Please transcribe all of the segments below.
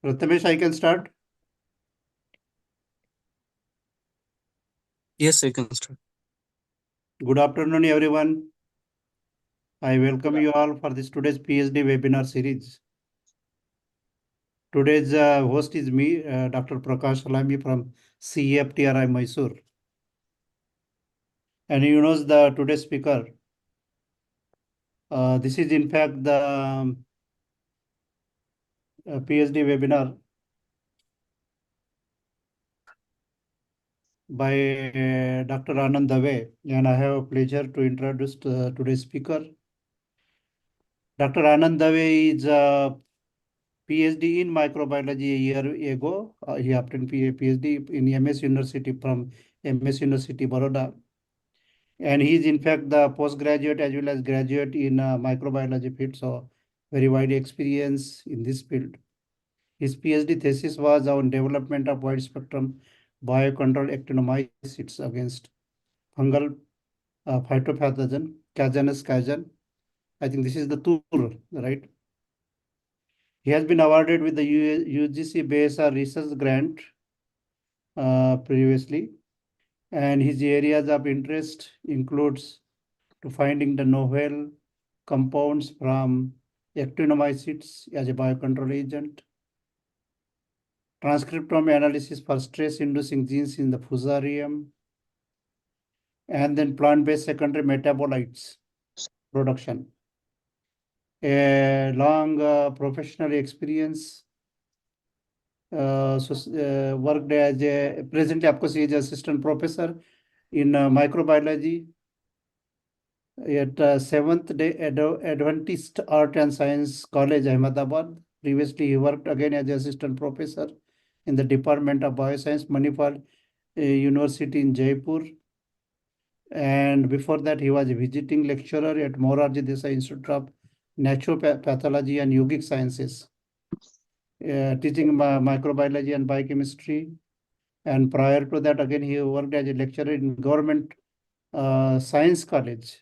Prathamesh, I can start. Yes, you can start. Good afternoon, everyone. I welcome you all for this today's PhD webinar series. Today's host is me, Dr. Prakash Salami from CEFTRI Mysore. And you know the today's speaker. This is in fact the PhD webinar by Dr. Anand Dave, and I have a pleasure to introduce today's speaker. Dr. Anand Dave is a PhD in microbiology a year ago. He obtained PhD in MS University from MS University Baroda. And he is in fact the postgraduate as well as graduate in microbiology field. So very wide experience in this field. His PhD thesis was on development of wide spectrum biocontrol actinomycetes against fungal phytopathogen, Cajanus cajan. I think this is the tour, right? He has been awarded with the UGC BSR research grant previously, and his areas of interest includes to finding the novel compounds from actinomycetes as a biocontrol agent, transcriptome analysis for stress-inducing genes in the fusarium, and then plant-based secondary metabolites production. A long professional experience. Worked as a presently, of course, he is assistant professor in microbiology at Seventh Day Adventist Art and Science College, Ahmedabad. Previously, he worked again as assistant professor in the Department of Bioscience, Manipal University in Jaipur. And before that, he was a visiting lecturer at Morarji Desai Institute of Naturopathology and Yogic Sciences, teaching microbiology and biochemistry. And prior to that, again, he worked as a lecturer in Government Science College,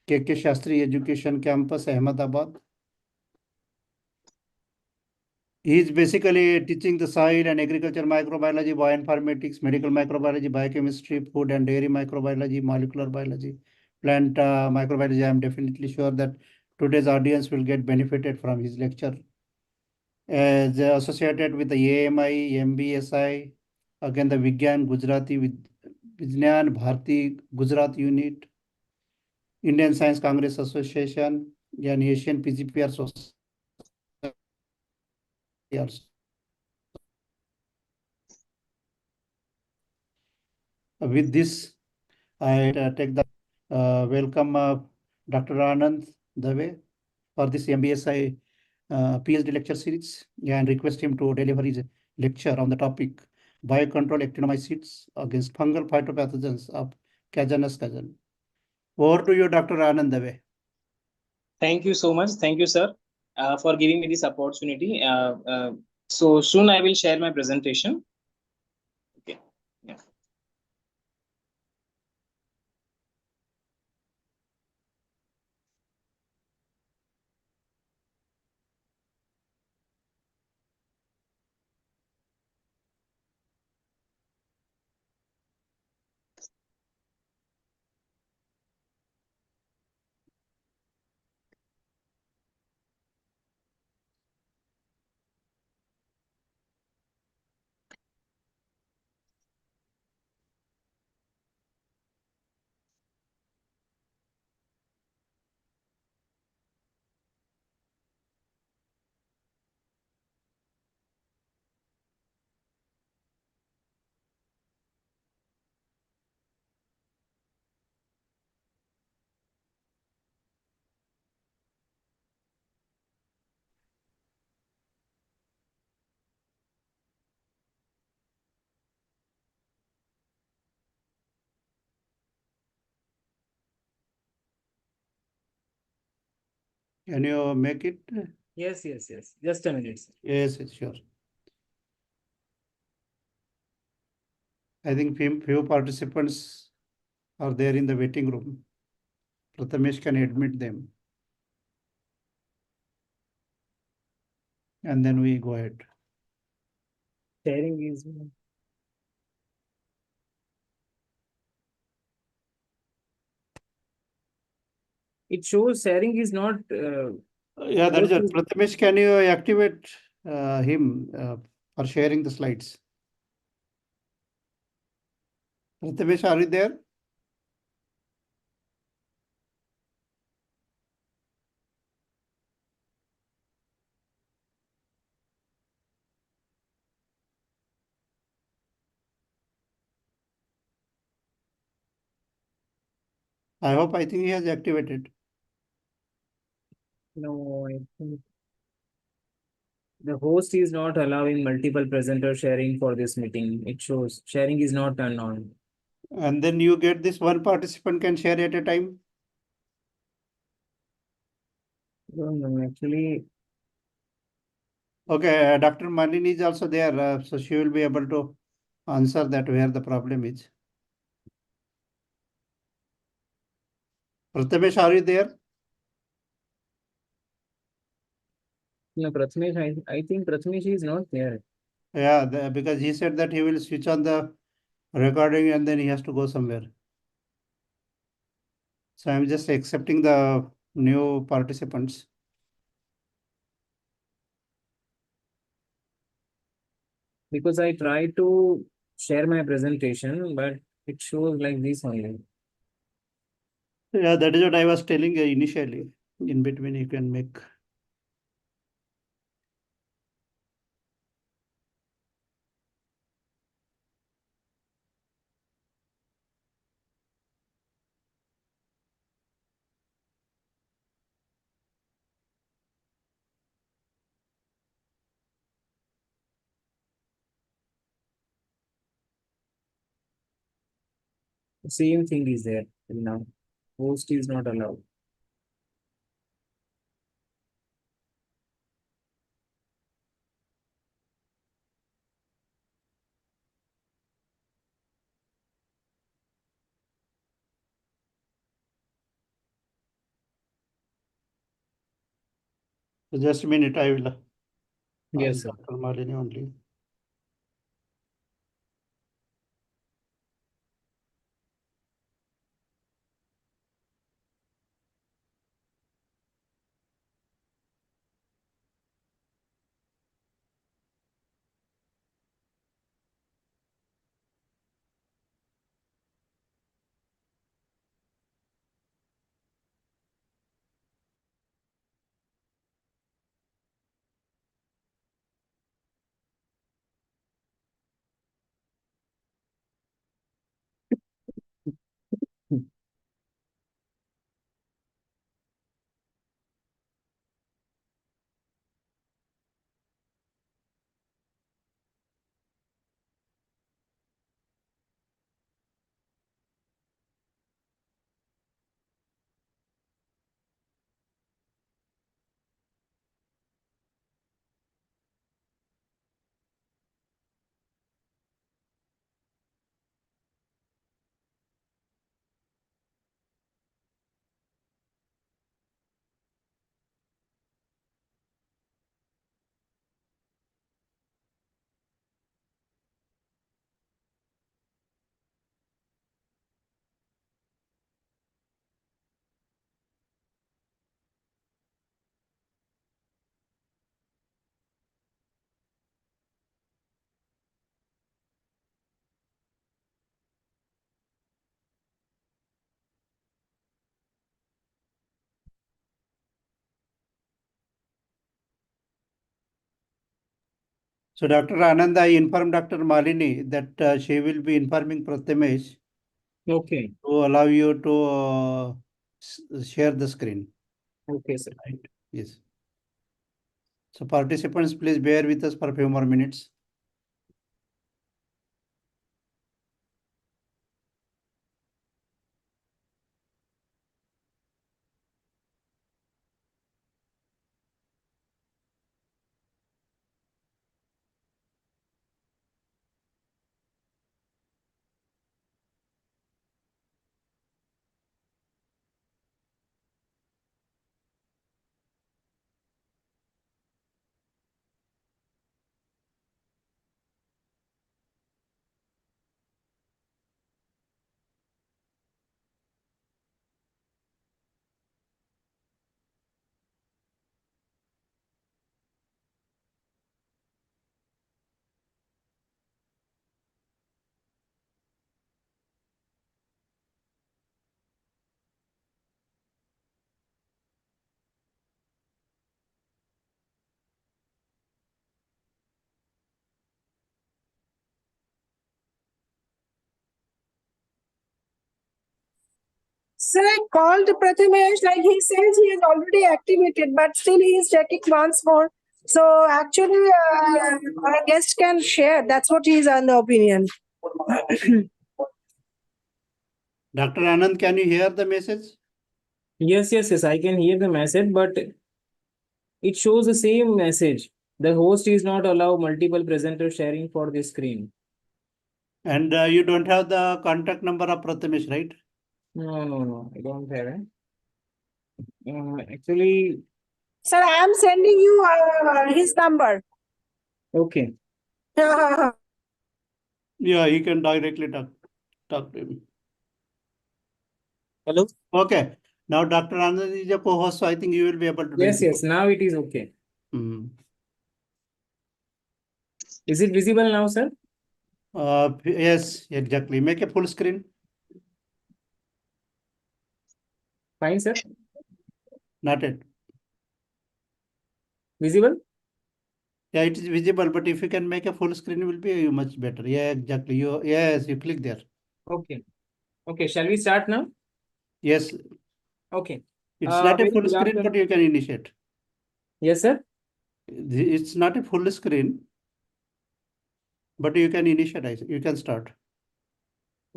K.K. Shastri Education Campus, Ahmedabad. He is basically teaching the soil and agriculture microbiology, bioinformatics, medical microbiology, biochemistry, food and dairy microbiology, molecular biology, plant microbiology. I am definitely sure that today's audience will get benefited from his lecture. As associated with the AMI, MBSI, again the Vigyan Gujarati with Vijnan Bharati Gujarat Unit, Indian Science Congress Association, and Asian PGPR Society. With this, I take the welcome Dr. Anand Dave for this MBSI PhD lecture series and request him to deliver his lecture on the topic Biocontrol actinomycetes against fungal phytopathogens of Cajanus cajan. Over to you, Dr. Anand Dave. Thank you so much. Thank you, sir, for giving me this opportunity. So soon I will share my presentation. Okay. Yeah. Can you make it? Yes. Just a minute. Yes, sure. I think few participants are there in the waiting room. Prathamesh can admit them. And then we go ahead. Sharing is. It shows sharing is not. Yeah, that is it. Supposed to- Prathamesh, can you activate him for sharing the slides? Prathamesh, are you there? I think he has activated. No, I think the host is not allowing multiple presenter sharing for this meeting. It shows sharing is not turned on. And then you get this one participant can share at a time. No, no, actually, Okay, Dr. Malini is also there, so she will be able to answer that where the problem is. Prathamesh, are you there? no, Prathamesh, I think Prathamesh is not there. Yeah, because he said that he will switch on the recording and then he has to go somewhere. So I'm just accepting the new participants. Because I try to share my presentation, but it shows like this only. Yeah, that is what I was telling you initially. In between, you can make. Same thing is there till now. Host is not allowed. So just a minute, I will Yes, ask sir. Dr. Malini only. So Dr. Anand, I informed Dr. Malini that she will be informing Prathamesh Okay. to allow you to share the screen. Okay, sir. Right? Yes. So participants, please bear with us for a few more minutes. So I called Prathamesh, like he says he has already activated, but still he is checking once more. So actually, our guest can share. That's what he is on the opinion. Dr. Anand, can you hear the message? Yes, I can hear the message, but it shows the same message. The host is not allow multiple presenters sharing for the screen. And you don't have the contact number of Prathamesh, right? No, I don't have it. Actually, Sir, I am sending you his number. okay. Yeah, he can directly talk to him. Hello? Okay. Now Dr. Anand is a co-host, so I think you will be able to do Yes, it. now it is okay. Hmm. Is it visible now, sir? Yes, exactly. Make a full screen. Fine, sir. Not yet. Visible? Yeah, it is visible, but if you can make a full screen, it will be much better. Yeah, exactly. Yes, you click there. Okay. Okay, shall we start now? Yes, Okay. it's not a Very full good screen, but afternoon. you can initiate. Yes, sir. It's not a full screen, but you can initiate. You can start.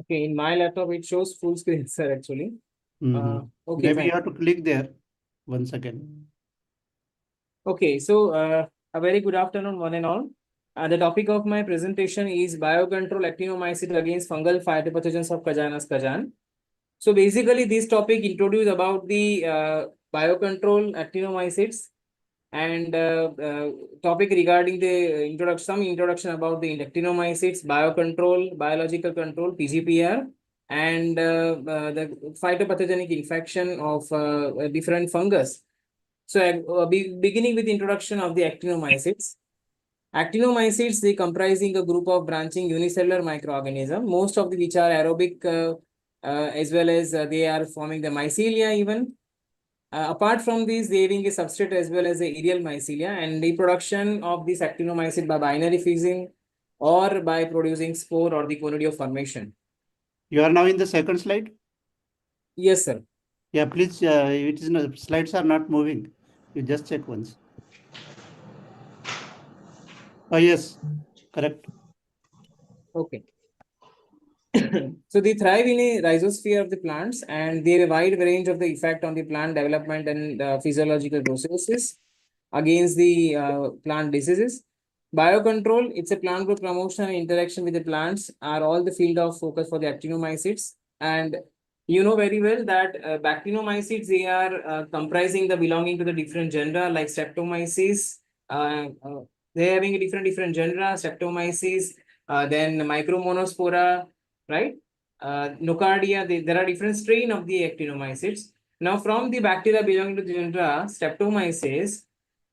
Okay, in my laptop it shows full screen, sir, actually. Okay, Maybe fine. you have to click there. 1 second. Okay, so a very good afternoon, one and all. The topic of my presentation is biocontrol actinomycetes against fungal phytopathogens of Cajanus cajan. So basically, this topic introduced about the biocontrol actinomycetes and topic regarding the some introduction about the actinomycetes, biocontrol, biological control, PGPR, and the phytopathogenic infection of different fungus. So, beginning with introduction of the actinomycetes. Actinomycetes, they comprising a group of branching unicellular microorganisms, most of the which are aerobic as well as they are forming the mycelia even. Apart from these, they having a substrate as well as the aerial mycelia and reproduction of this actinomycete by binary fusing or by producing spore or the colony of formation. You are now in the second slide. Yes, sir. Yeah, please. It is not, slides are not moving. You just check once. Oh yes, correct. Okay. So they thrive in a rhizosphere of the plants and they have a wide range of the effect on the plant development and physiological processes against the plant diseases. Biocontrol, it's a plant growth promotion and interaction with the plants are all the field of focus for the actinomycetes. And you know very well that bactinomycetes, they are comprising the belonging to the different genera like Streptomyces. They're having a different genera, Streptomyces, then Micromonospora, right? Nocardia, there are different strain of the actinomycetes. Now, from the bacteria belonging to the genera Streptomyces,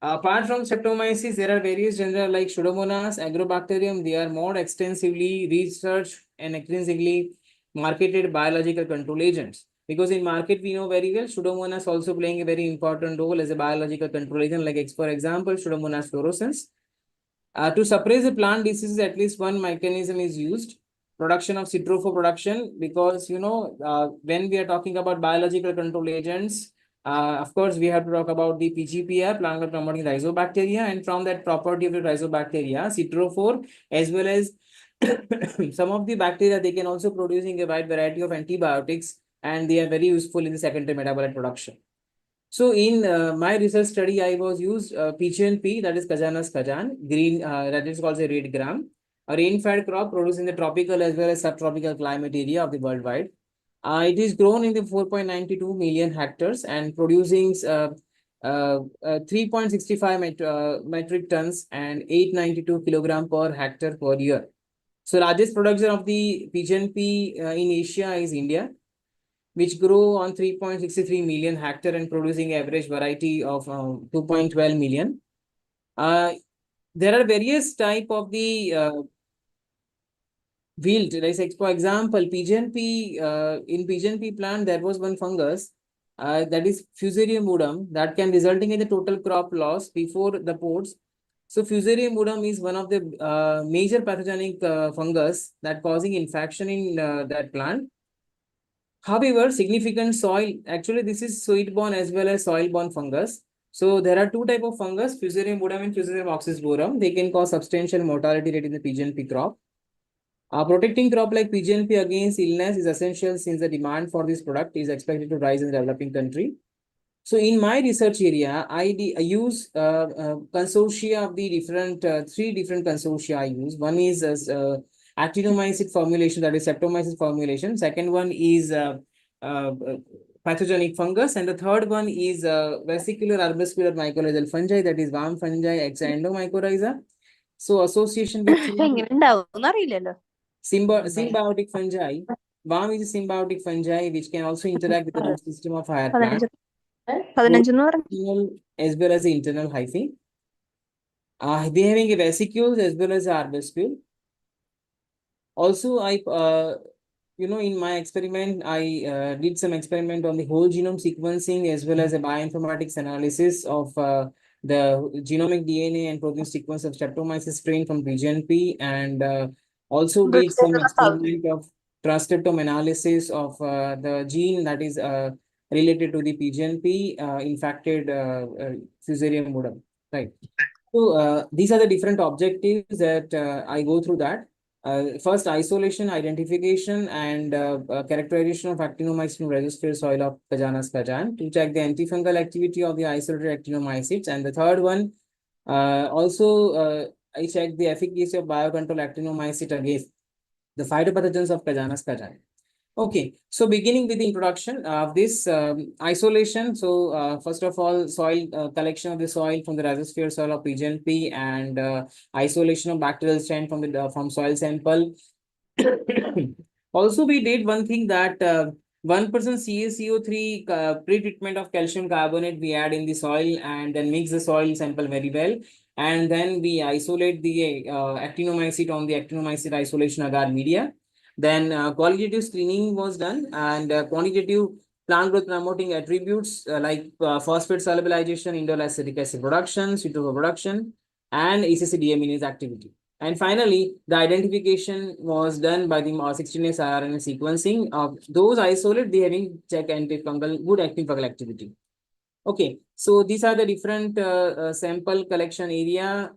apart from Streptomyces, there are various genera like Pseudomonas, Agrobacterium. They are more extensively researched and extensively marketed biological control agents. Because in market, we know very well, Pseudomonas also playing a very important role as a biological control agent, like for example, Pseudomonas fluorescens. To suppress the plant diseases, at least one mechanism is used, production of citropho production, because when we are talking about biological control agents, of course, we have to talk about the PGPR, plant promoting rhizobacteria, and from that property of the rhizobacteria, citrophore, as well as some of the bacteria, they can also producing a wide variety of antibiotics, and they are very useful in the secondary metabolite production. So in my research study, I was used PGNP, that is Cajanus cajan, green, that is called a red gram, a rain-fed crop produced in the tropical as well as subtropical climate area of the worldwide. It is grown in the 4.92 million hectares and producing 3.65 metric tons and 892 kilogram per hectare per year. So largest production of the PGNP in Asia is India, which grew on 3.63 million hectare and producing average variety of 2.12 million. There are various type of the wilt. Like for example, PGNP, in PGNP plant, there was one fungus that is Fusarium udum that can resulting in the total crop loss before the pods. So Fusarium udum is one of the major pathogenic fungus that causing infection in that plant. However, significant soil, actually this is soil-borne as well as soil-borne fungus. So there are two types of fungus, Fusarium bodum and Fusarium oxysporum. They can cause substantial mortality rate in the PGNP crop. Protecting crop like PGNP against illness is essential since the demand for this product is expected to rise in the developing country. So in my research area, I use consortia of the different, three different consortia I use. One is actinomycete formulation, that is streptomyces formulation. Second one is pathogenic fungus. And the third one is vesicular arbuscular mycorrhizal fungi, that is worm fungi, endomycorrhiza. So association with എങ്ങനെ ഉണ്ടാവും അറിയില്ലല്ലോ. symbiotic fungi. Worm is a symbiotic fungi which can also interact with the root system of higher plant. 15 എന്ന് പറഞ്ഞു. External as well as the internal hyphae. They having a vesicles as well as arbuscule. Also, in my experiment, I did some experiment on the whole genome sequencing as well as a bioinformatics analysis of the genomic DNA and protein sequence of Streptomyces strain from PGNP, and also did some experiment of transcriptome analysis of the gene that is related to the PGNP infected Fusarium bodum. Right. So these are the different objectives that I go through that. First, isolation, identification, and characterization of actinomycetes from rhizosphere soil of Cajanus cajan to check the antifungal activity of the isolated actinomycetes. And the third one, also I check the efficacy of biocontrol actinomycete against the phytopathogens of Cajanus cajan. Okay, so beginning with the introduction of this isolation. So first of all, soil collection of the soil from the rhizosphere soil of PGNP, and isolation of bacterial strain from soil sample. Also, we did one thing that 1% CaCO3 pre-treatment of calcium carbonate we add in the soil and then mix the soil sample very well. And then we isolate the actinomycete on the actinomycete isolation agar media. Then qualitative screening was done, and quantitative plant growth promoting attributes like phosphate solubilization, indole acetic acid production, phytopathogen production, and ACC deaminase activity. And finally, the identification was done by the 16S RNA sequencing of those isolate, they having check antifungal, good antifungal activity. Okay, so these are the different sample collection area.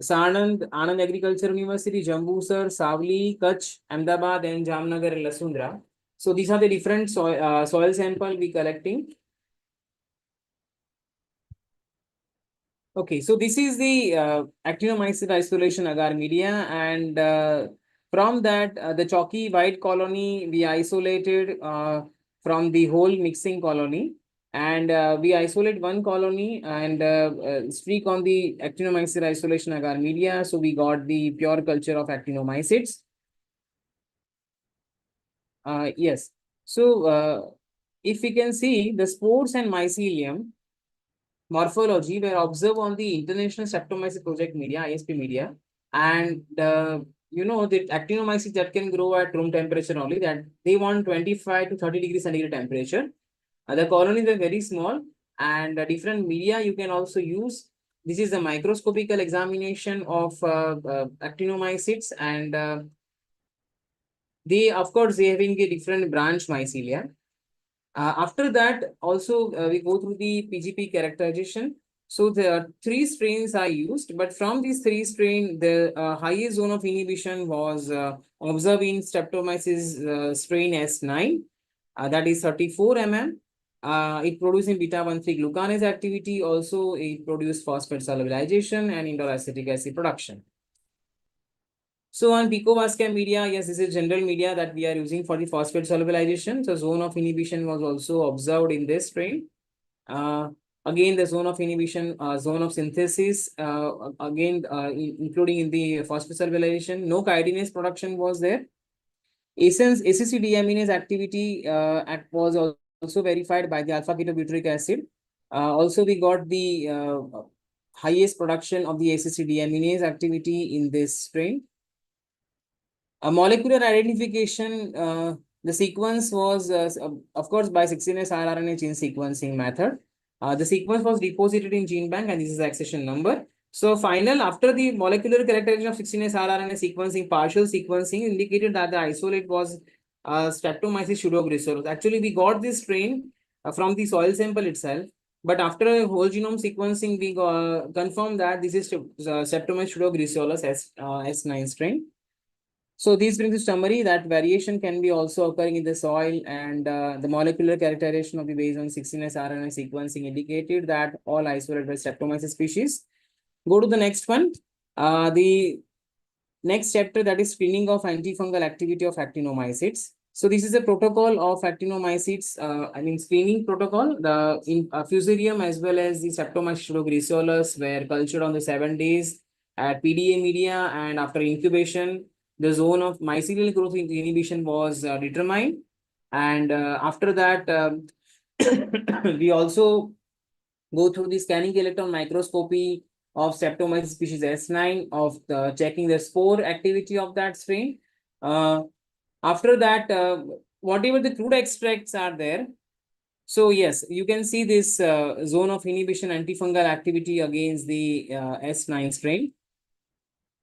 Sanand, Anand Agriculture University, Jambusar, Savli, Kutch, Ahmedabad, and Jamnagar and Lasundra. So these are the different soil sample we collecting. Okay, so this is the actinomycete isolation agar media, and from that the chalky white colony we isolated from the whole mixing colony. And we isolate one colony and streak on the actinomycete isolation agar media. So we got the pure culture of actinomycetes. Yes. So if we can see the spores and mycelium morphology were observed on the International Streptomyces Project media, ISP media. And the actinomycetes that can grow at room temperature only, that they want 25 to 30 degrees centigrade temperature. The colonies are very small, and different media you can also use. This is the microscopical examination of actinomycetes, and they, of course, they having a different branch mycelia. After that, also we go through the PGP characterization. So there are 3 strains are used, but from these 3 strains, the highest zone of inhibition was observed in Streptomyces strain S9, that is 34 mm. It producing beta-1,3 glucanase activity. Also, it produced phosphate solubilization and indole acetic acid production. So on Picovascam media, yes, this is general media that we are using for the phosphate solubilization. So zone of inhibition was also observed in this strain. Again, the zone of inhibition, zone of synthesis, again, including in the phosphate solubilization, no chitinase production was there. ACC deaminase activity was also verified by the alpha-ketobutyric acid. Also, we got the highest production of the ACC deaminase activity in this strain. A molecular identification, the sequence was, of course, by 16S rRNA gene sequencing method. The sequence was deposited in gene bank, and this is the accession number. So final, after the molecular characterization of 16S rRNA sequencing, partial sequencing indicated that the isolate was Streptomyces pseudoglycerus. Actually, we got this strain from the soil sample itself, but after a whole genome sequencing, we confirmed that this is Streptomyces pseudoglycerus S9 strain. So this brings to summary that variation can be also occurring in the soil, and the molecular characterization of the based on 16S RNA sequencing indicated that all isolated by Streptomyces species. Go to the next one. The next chapter, that is screening of antifungal activity of actinomycetes. So this is a protocol of actinomycetes, screening protocol. The fusarium as well as the Streptomyces pseudoglycerus were cultured on the 7 days at PDA media, and after incubation, the zone of mycelial growth inhibition was determined. And after that, we also go through the scanning electron microscopy of Streptomyces species S9 of checking the spore activity of that strain. After that, whatever the crude extracts are there. So yes, you can see this zone of inhibition antifungal activity against the S9 strain.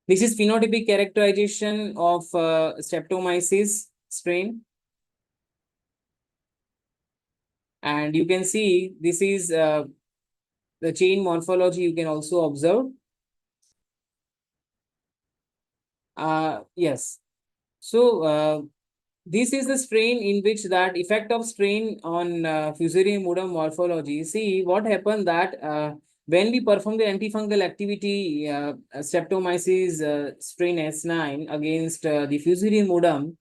This is phenotypic characterization of Streptomyces strain. And you can see this is the chain morphology you can also observe. Yes. So this is the strain in which that effect of strain on fusarium modum morphology. See what happened that when we perform the antifungal activity Streptomyces strain S9 against the fusarium modum,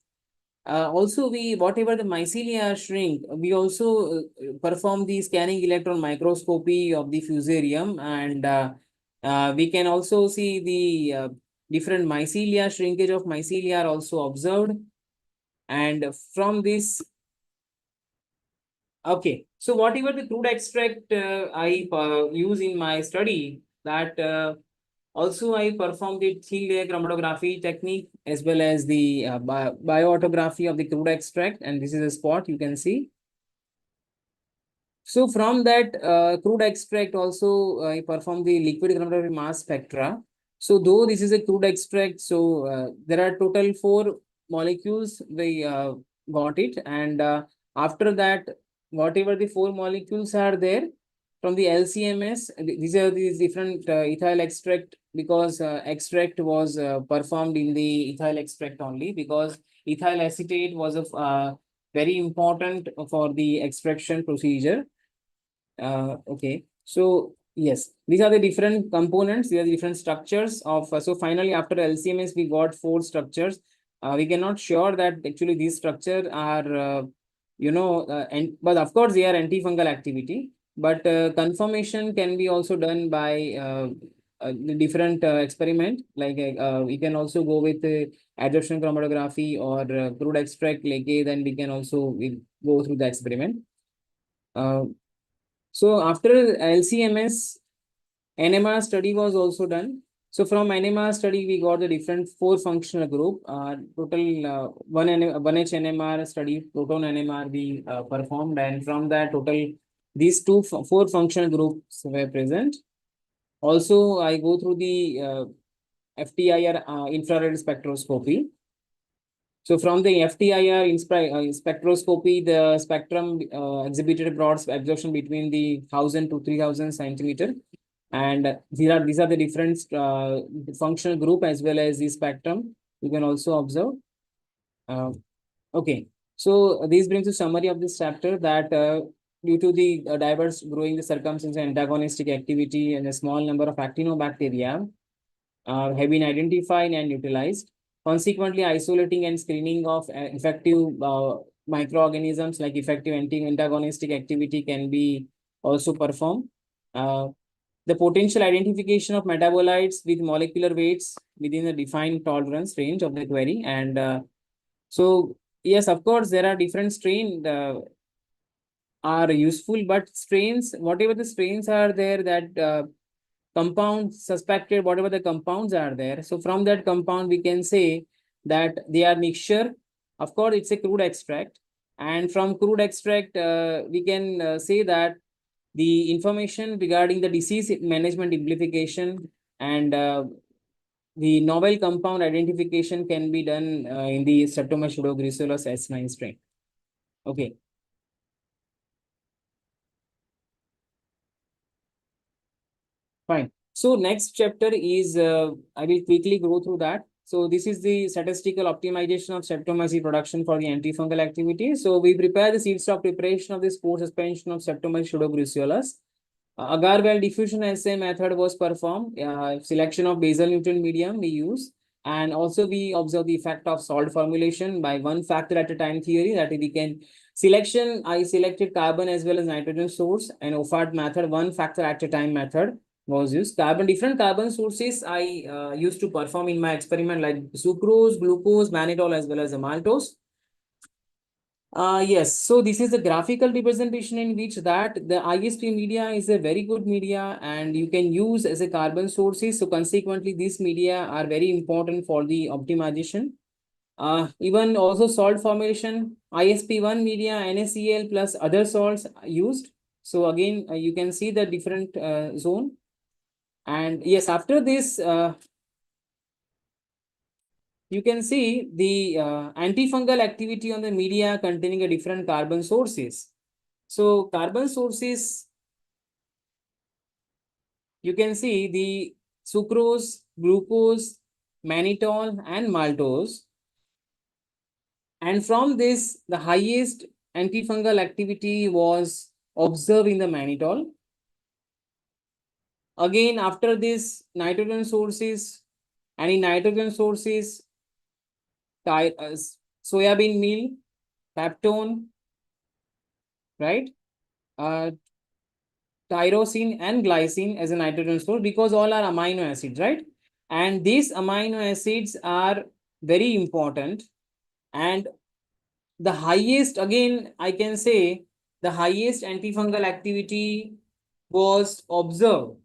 also we whatever the mycelia shrink, we also perform the scanning electron microscopy of the fusarium, and we can also see the different mycelia, shrinkage of mycelia are also observed. And from this, okay, so whatever the crude extract I use in my study, that also I perform the thin layer chromatography technique as well as the bioautography of the crude extract, and this is a spot you can see. So from that crude extract also I perform the liquid chromatography mass spectra. So though this is a crude extract, so there are total 4 molecules we got it, and after that whatever the 4 molecules are there from the LCMS, these are these different ethyl extract, because extract was performed in the ethyl extract only, because ethyl acetate was a very important for the extraction procedure. Okay, so yes, these are the different components, these are the different structures of, so finally after LCMS we got 4 structures. We cannot sure that actually these structures are, but of course they are antifungal activity, but confirmation can be also done by the different experiment, like we can also go with adsorption chromatography or crude extract like then we can also go through the experiment. So after LCMS, NMR study was also done. So from NMR study, we got the different 4 functional group. Total 1H NMR study, proton NMR we performed, and from that total these 4 functional groups were present. Also, I go through the FTIR infrared spectroscopy. So from the FTIR spectroscopy, the spectrum exhibited broad absorption between the 1000 to 3000 centimeter, and these are the different functional group as well as the spectrum you can also observe. Okay, so this brings a summary of this chapter that due to the diverse growing the circumstance antagonistic activity and a small number of actinobacteria have been identified and utilized. Consequently, isolating and screening of effective microorganisms like effective antagonistic activity can be also performed. The potential identification of metabolites with molecular weights within the defined tolerance range of the query. And so, yes, of course, there are different strains are useful, but strains, whatever the strains are there that compounds suspected, whatever the compounds are there. So from that compound, we can say that they are mixture. Of course, it's a crude extract. And from crude extract, we can say that the information regarding the disease management implication and the novel compound identification can be done in the Streptomyces pseudoglycerolus S9 strain. Okay. Fine. So next chapter is, I will quickly go through that. So this is the statistical optimization of Streptomyces production for the antifungal activity. So we prepare the seed stock preparation of the spore suspension of Streptomyces pseudoglycerolus. Agar-well diffusion assay method was performed. Selection of basal nutrient medium we use. And also we observe the effect of salt formulation by one factor at a time theory, that we can selection. I selected carbon as well as nitrogen source, and OFAD method, one factor at a time method was used. Different carbon sources I used to perform in my experiment, like sucrose, glucose, mannitol, as well as the maltose. Yes, so this is the graphical representation in which that the ISP media is a very good media and you can use as a carbon sources. So consequently, these media are very important for the optimization. Even also salt formulation, ISP1 media, NaCl plus other salts used. So again, you can see the different zone. And yes, after this, you can see the antifungal activity on the media containing a different carbon sources. So carbon sources, you can see the sucrose, glucose, mannitol, and maltose. And from this, the highest antifungal activity was observed in the mannitol. Again, after this, nitrogen sources, and in nitrogen sources, soybean meal, peptone, right? Tyrosine and glycine as a nitrogen source, because all are amino acids, right? And these amino acids are very important. And the highest, again, I can say the highest antifungal activity was observed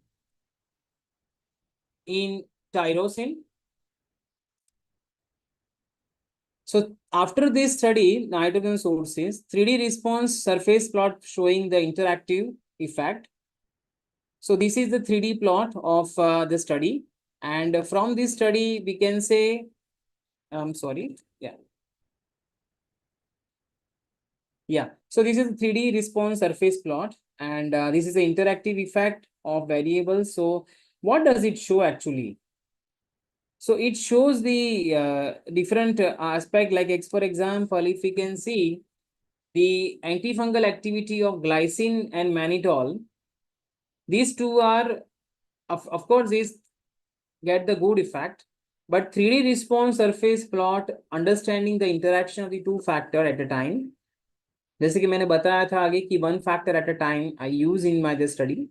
in tyrosine. So after this study, nitrogen sources, 3D response surface plot showing the interactive effect. So this is the 3D plot of the study. And from this study, we can say, Yeah. So this is a 3D response surface plot, and this is the interactive effect of variables. So what does it show actually? So it shows the different aspect, like for example, if we can see the antifungal activity of glycine and mannitol, these two are, of course, these get the good effect, but 3D response surface plot understanding the interaction of the two factor at a time. जैसे कि मैंने बताया था आगे कि one factor at a time I use in my study.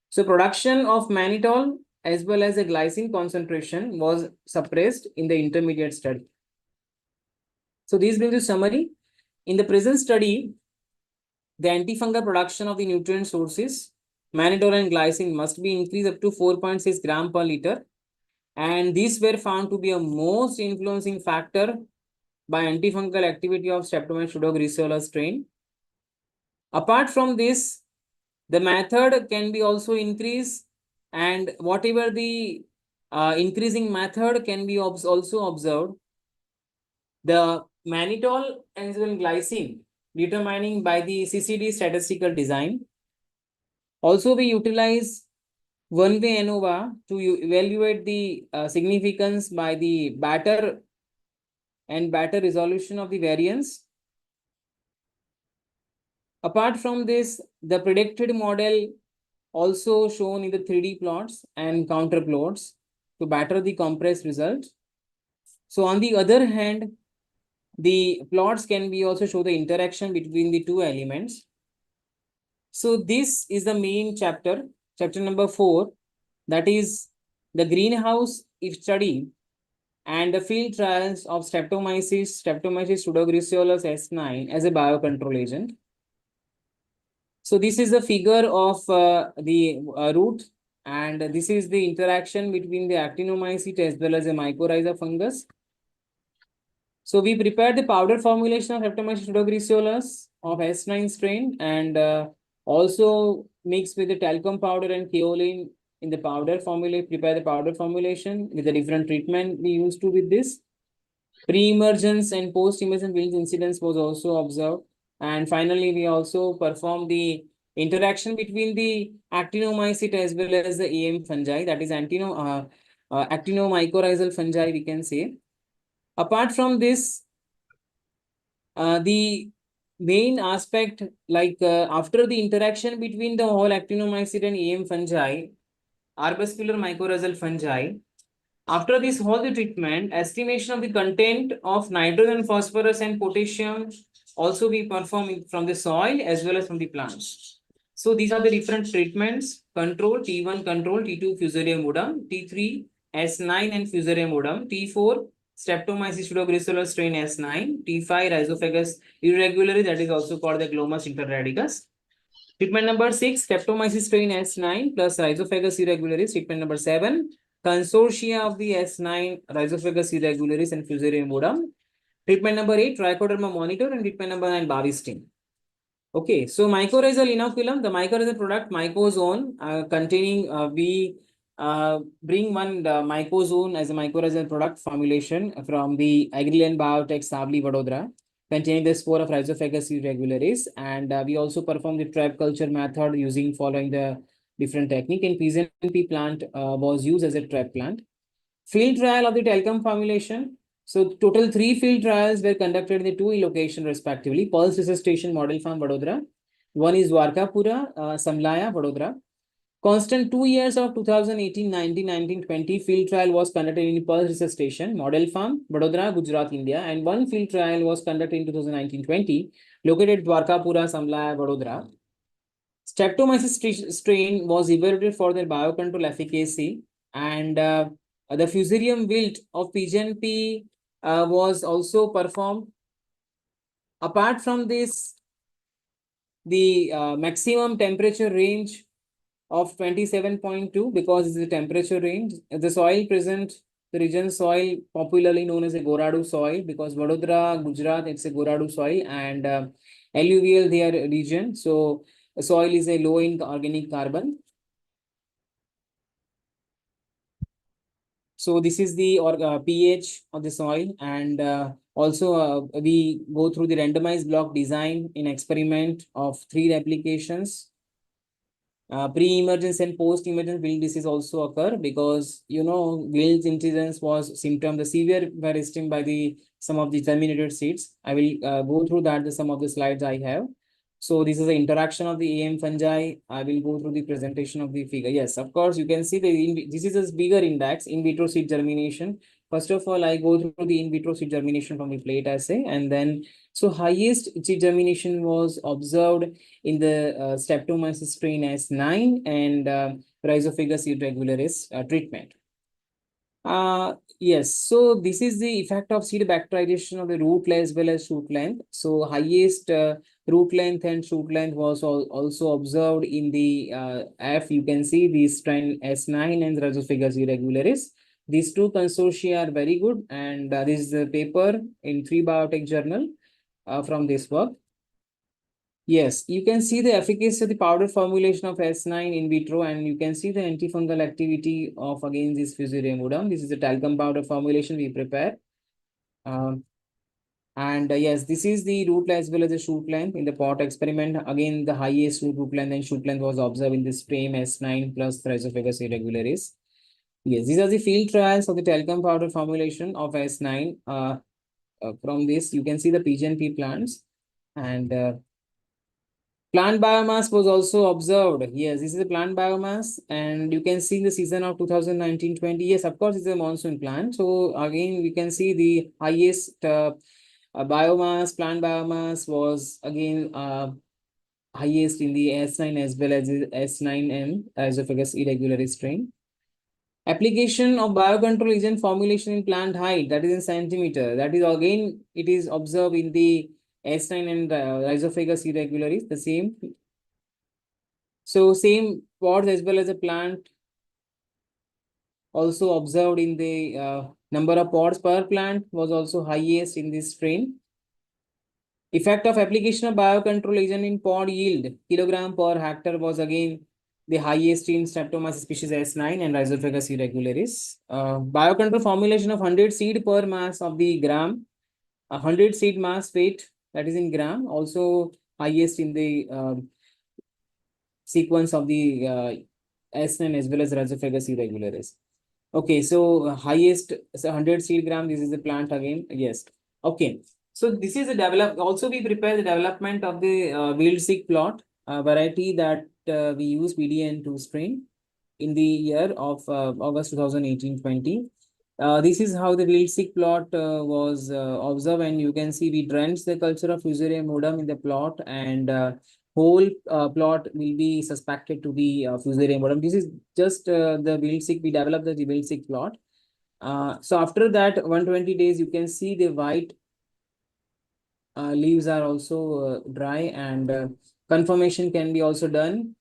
So production of mannitol as well as the glycine concentration was suppressed in the intermediate study. So this brings the summary. In the present study, the antifungal production of the nutrient sources, mannitol and glycine, must be increased up to 4.6 gram per liter. And these were found to be a most influencing factor by antifungal activity of Streptomyces pseudoglycerolus strain. Apart from this, the method can be also increased, and whatever the increasing method can be also observed. The mannitol as well glycine determining by the CCD statistical design. Also, we utilize one-way ANOVA to evaluate the significance by the batter resolution of the variance. Apart from this, the predicted model also shown in the 3D plots and counter plots to better the compressed result. So on the other hand, the plots can be also show the interaction between the two elements. So this is the main chapter, chapter number 4, that is the greenhouse study and the field trials of Streptomyces pseudoglycerolus S9 as a biocontrol agent. So this is the figure of the root, and this is the interaction between the actinomycetes as well as a mycorrhiza fungus. So we prepared the powder formulation of Streptomyces pseudoglycerolus of S9 strain, and also mixed with the talcum powder and kaolin in the powder formula, prepare the powder formulation with a different treatment we used to with this. Pre-emergence and post-emergence wilt incidence was also observed. And finally, we also performed the interaction between the actinomycete as well as the EM fungi, that is actinomycorrhizal fungi, we can say. Apart from this, the main aspect, after the interaction between the whole actinomycete and EM fungi, arbuscular mycorrhizal fungi, after this whole treatment, estimation of the content of nitrogen, phosphorus, and potassium also we perform from the soil as well as from the plants. So these are the different treatments: control, T1 control, T2 Fusarium modum, T3 S9 and Fusarium modum, T4 Streptomyces pseudogracillus strain S9, T5 Rhizophagus irregularis, that is also called the Glomus interradicus. Treatment number 6, Streptomyces strain S9 plus Rhizophagus irregularis. Treatment number 7, consortia of the S9, Rhizophagus irregularis and Fusarium modum. Treatment number 8, Trichoderma monitor, and treatment number 9, Bavistin. Okay, so mycorrhizal inoculum, the mycorrhizal product mycozone containing, we bring one mycozone as a mycorrhizal product formulation from the Agriland Biotech Savli Vadodara, containing the spore of Rhizophagus irregularis, and we also perform the trap culture method using following the different technique. And PZNP plant was used as a trap plant. Field trial of the talcum formulation. So total 3 field trials were conducted in the 2 locations respectively. Pulse Resuscitation Model Farm Vadodara. One is Dwarkapura, Samlaya, Vadodara. Constant 2 years of 2018, 19, 19, 20 field trial was conducted in Pulse Resuscitation Model Farm, Vadodara, Gujarat, India. And 1 field trial was conducted in 2019-20, located at Dwarkapura, Samlaya, Vadodara. Streptomyces strain was evaluated for their biocontrol efficacy, and the fusarium wilt of PGNP was also performed. Apart from this, the maximum temperature range of 27.2, because it's the temperature range. The soil present, the region soil popularly known as a Goradu soil, because Vadodara, Gujarat, it's a Goradu soil, and alluvial their region. So soil is a low in organic carbon. So this is the pH of the soil, and also we go through the randomized block design in experiment of 3 replications. Pre-emergence and post-emergence wilt disease also occur, because wilt incidence was symptom. The severe were esteemed by the some of the germinated seeds. I will go through that the some of the slides I have. So this is the interaction of the AM fungi. I will go through the presentation of the figure. Yes, of course, you can see this is a bigger index, in vitro seed germination. First of all, I go through the in vitro seed germination from the plate assay, and then so highest seed germination was observed in the Streptomyces strain S9 and Rhizophagus irregularis treatment. Yes, so this is the effect of seed bacterization of the root as well as shoot length. So highest root length and shoot length was also observed in the F. You can see the strain S9 and Rhizophagus irregularis. These 2 consortia are very good, and this is the paper in 3 Biotech journal from this work. Yes, you can see the efficacy of the powder formulation of S9 in vitro, and you can see the antifungal activity of again this Fusarium modum. This is the talcum powder formulation we prepare. Yes, this is the root as well as the shoot length in the pot experiment. Again, the highest root length and shoot length was observed in this frame S9 plus Rhizophagus irregularis. Yes, these are the field trials of the talcum powder formulation of S9. From this, you can see the PGNP plants, and plant biomass was also observed. Yes, this is the plant biomass, and you can see the season of 2019-20. Yes, of course, it's a monsoon plant. So again, we can see the highest biomass, plant biomass was again highest in the S9 as well as the S9M, Rhizophagus irregularis strain. Application of biocontrol agent formulation in plant height, that is in centimeter. That is again, it is observed in the S9 and Rhizophagus irregularis, the same. So same pods as well as a plant also observed in the number of pods per plant was also highest in this strain. Effect of application of biocontrol agent in pod yield, kilogram per hectare, was again the highest in Streptomyces species S9 and Rhizophagus irregularis. Biocontrol formulation of 100 seed per mass of the gram, 100 seed mass weight, that is in gram, also highest in the sequence of the S9 as well as Rhizophagus irregularis. Okay, so highest, so 100 seed gram, this is the plant again, yes. Okay, so this is a develop, also we prepare the development of the wild seed plot, variety that we use BDN2 strain in the year of August 2018-20. This is how the wild seed plot was observed, and you can see we drenched the culture of Fusarium modum in the plot, and whole plot will be suspected to be Fusarium modum. This is just the wild seed, we developed the wild seed plot. So after that 120 days, you can see the white leaves are also dry, and confirmation can be also done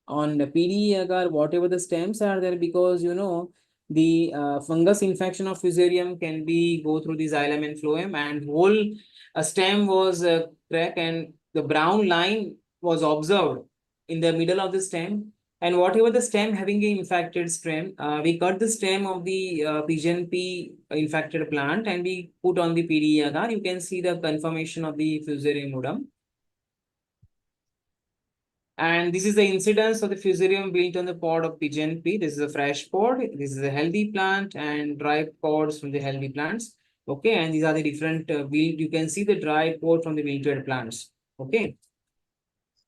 on the PD agar, whatever the stems are there, because you know the fungus infection of Fusarium can be go through the xylem and phloem, and whole stem was crack, and the brown line was observed in the middle of the stem. And whatever the stem having an infected stem, we cut the stem of the pigeon pea infected plant and we put on the PD agar. You can see the confirmation of the Fusarium modum. And this is the incidence of the Fusarium built on the pod of pigeon pea. This is a fresh pod. This is a healthy plant and dry pods from the healthy plants. Okay, and these are the different you can see the dry pod from the wilted plants. Okay.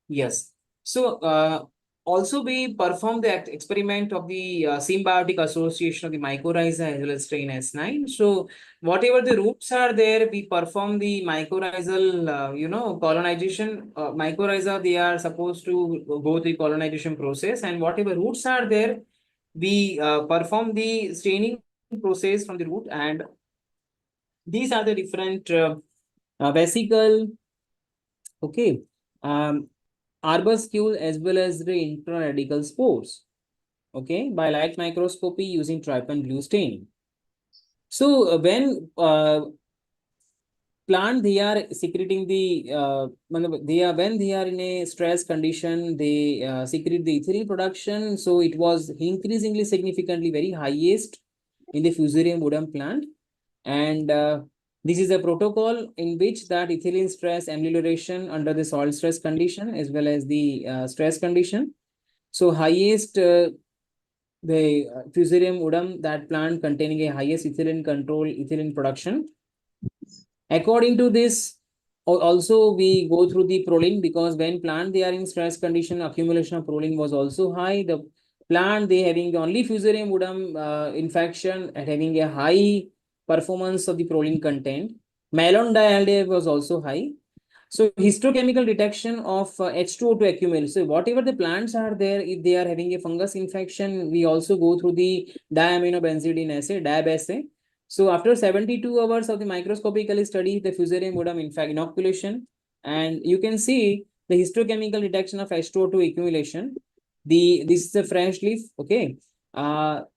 Yes. So also we performed the experiment of the symbiotic association of the mycorrhiza as well as strain S9. So whatever the roots are there, we perform the mycorrhizal, colonization. Mycorrhiza, they are supposed to go the colonization process, and whatever roots are there, we perform the staining process from the root, and these are the different vesicle. Okay. Arbuscule as well as the intraradical spores, okay, by light microscopy using trypan blue staining. So when plant, they are secreting the when they are in a stress condition, they secrete the ethylene production. So it was increasingly significantly very highest in the Fusarium modum plant, and this is a protocol in which that ethylene stress amelioration under the soil stress condition as well as the stress condition. So highest the Fusarium modum, that plant containing a highest ethylene control, ethylene production. According to this, also we go through the proline, because when plant they are in stress condition, accumulation of proline was also high. The plant they having the only Fusarium modum infection and having a high performance of the proline content. Malondialdehyde was also high. So histochemical detection of H2O2 accumulation. So whatever the plants are there, if they are having a fungus infection, we also go through the diaminobenzidine assay, DAB assay. So after 72 hours of the microscopically study the Fusarium modum inoculation, and you can see the histochemical detection of H2O2 accumulation. This is a fresh leaf, okay.